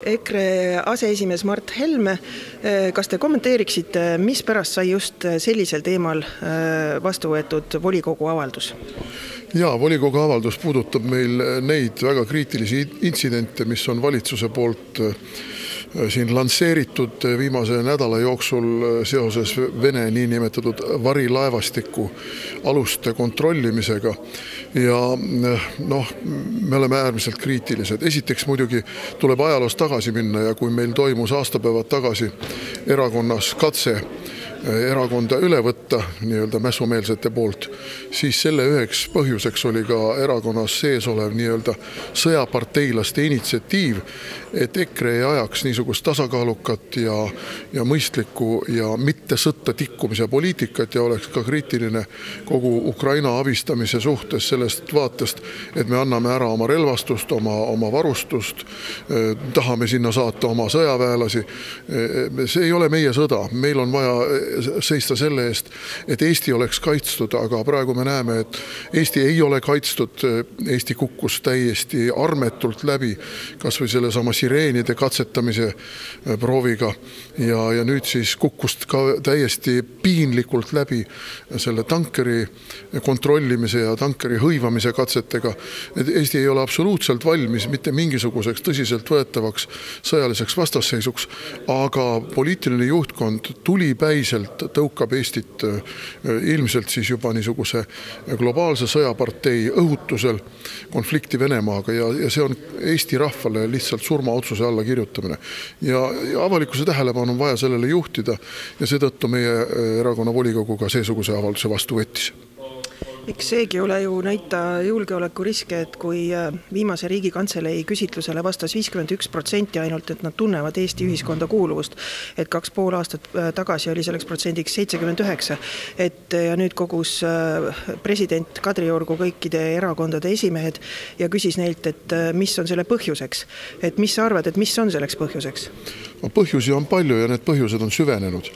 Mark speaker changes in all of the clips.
Speaker 1: EKRE aseesimees Mart Helme, kas te kommenteeriksite, mis pärast sai just sellisel teemal vastu võetud volikogu avaldus?
Speaker 2: Ja, volikogu avaldus puudutab meil neid väga kriitilisi intsidente, mis on valitsuse poolt siin lansseeritud viimase nädala jooksul seoses Vene niinimetatud varilaevastiku aluste kontrollimisega. Ja me oleme äärmiselt kriitilised. Esiteks muidugi tuleb ajaloos tagasi minna ja kui meil toimus aastapäevad tagasi erakonnas katse erakonda üle võtta nii-öelda mässumeelsete poolt, siis selle üheks põhjuseks oli ka erakonnas sees olev nii-öelda sõjaparteilaste initsiatiiv, et EKRE ei ajaks niisugust tasakaalukat ja mõistlikku ja mitte sõtta tikkumise poliitikat ja oleks ka kriitiline kogu Ukraina abistamise suhtes sellest vaatest, et me anname ära oma relvastust, oma varustust, tahame sinna saata oma sõjaväelasi. See ei ole meie sõda. Meil on vaja seista selle eest, et Eesti oleks kaitstud, aga praegu me näeme, et Eesti ei ole kaitstud. Eesti kukkus täiesti armetult läbi, kas või selle sama sireenide katsetamise prooviga ja nüüd siis kukkus ka täiesti piinlikult läbi selle tankeri kontrollimise ja tankeri hõivamise katsetega. Et Eesti ei ole absoluutselt valmis mitte mingisuguseks tõsiselt võetavaks sõjaliseks vastasseisuks, aga poliitiline juhtkond tulipäiselt tõukab Eestit ilmselt siis juba niisuguse globaalse sõjapartei õhutusel konflikti Venemaaga ja see on Eesti rahvale lihtsalt surmaotsuse alla kirjutamine. Ja avalikkuse tähelepanu on vaja sellele juhtida ja seetõttu meie erakonna volikoguga seesuguse avalduse vastu võttis.
Speaker 1: Eks seegi ole ju näita julgeolekuriske, et kui viimase Riigikantselei küsitlusele vastas 51% ainult, et nad tunnevad Eesti ühiskonda kuuluvust, et 2,5 aastat tagasi oli selleks protsendiks 79%, ja nüüd kogus president Kadriorgu kõikide erakondade esimehed ja küsis neilt, et mis on selle põhjuseks, et mis sa arvad, et mis on selleks põhjuseks?
Speaker 2: Põhjusi on palju ja need põhjused on süvenenud.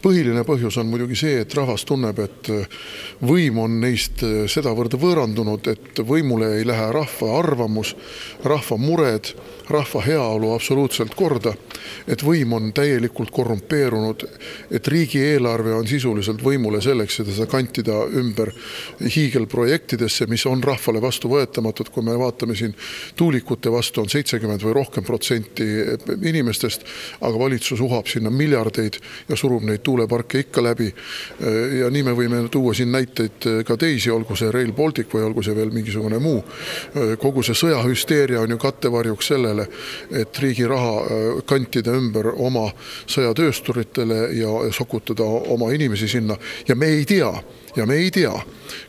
Speaker 2: Põhiline põhjus on muidugi see, et rahvas tunneb, et võim on neist sedavõrd võõrandunud, et võimule ei lähe rahva arvamus, rahva mured, rahva heaolu absoluutselt korda, et võim on täielikult korrumpeerunud, et riigieelarve on sisuliselt võimule selleks, et seda kantida ümber hiigelprojektidesse, mis on rahvale vastu võetamatud. Kui me vaatame siin tuulikute vastu on 70 või rohkem protsenti inimestest, aga valitsus uhab sinna miljardeid ja surub neid tuuleparke ikka läbi. Ja nii me võime tuua siin näiteid ka teisi, olgu see Rail Baltic või olgu see veel mingisugune muu. Kogu see sõjahüsteeria on ju kattevarjuks sellele, et riigi raha kantida ümber oma sõjatöösturitele ja sokutada oma inimesi sinna. Ja me ei tea,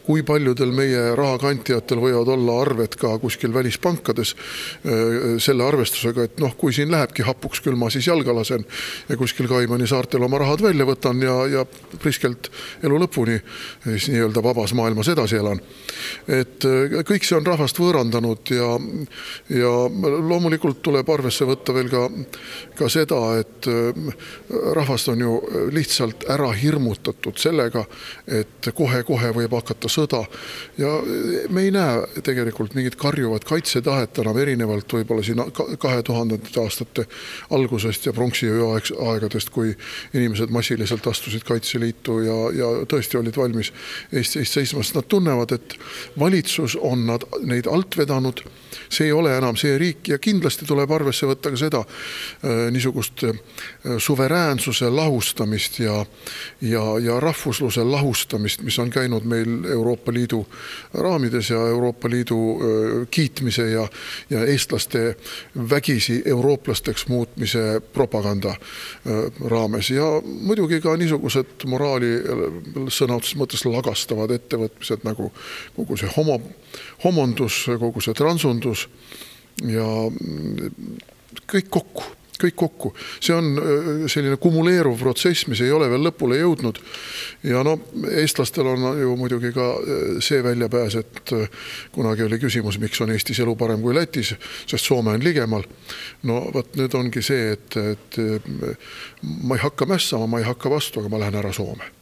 Speaker 2: kui paljudel meie rahakantijatel võivad olla arved ka kuskil välispankades selle arvestusega, et kui siin lähebki hapuks küll ma siis jalga lasen ja kuskil Kaimani saartel oma rahad välja võtan ja priskelt elu lõpuni nii-öelda vabas maailmas edasi elan. Et kõik see on rahvast võõrandanud ja loomulikult tuleb arvesse võtta veel ka seda, et rahvast on ju lihtsalt ära hirmutatud sellega, et kohe võib hakata sõda ja me ei näe tegelikult mingit karjuvat kaitsetahet enam erinevalt võib-olla siin 2000. aastate algusest ja pronksiöö aegadest, kui inimesed massiliselt astusid Kaitseliitu ja tõesti olid valmis Eesti seismast. Nad tunnevad, et valitsus on neid alt vedanud, see ei ole enam see riik ja kindlasti tuleb arvesse võtta ka seda niisugust suveräänsuse lahustamist ja rahvusluse lahustamist, mis on käinud meil Euroopa Liidu raamides ja Euroopa Liidu kiitmise ja eestlaste vägisi eurooplasteks muutmise propaganda raames. Ja muidugi ka niisugused moraali sõnaotses mõttes lagastavad ettevõtmised nagu kogu see homondus, kogu see transundus ja kõik kokku. See on selline kumuleeruv protsess, mis ei ole veel lõpule jõudnud. Ja eestlastel on ju muidugi ka see väljapääs, et kunagi oli küsimus, miks on Eestis elu parem kui Lätis, sest Soome on ligemal. Võt nüüd ongi see, et ma ei hakka mässama, ma ei hakka vastu, aga ma lähen ära Soome.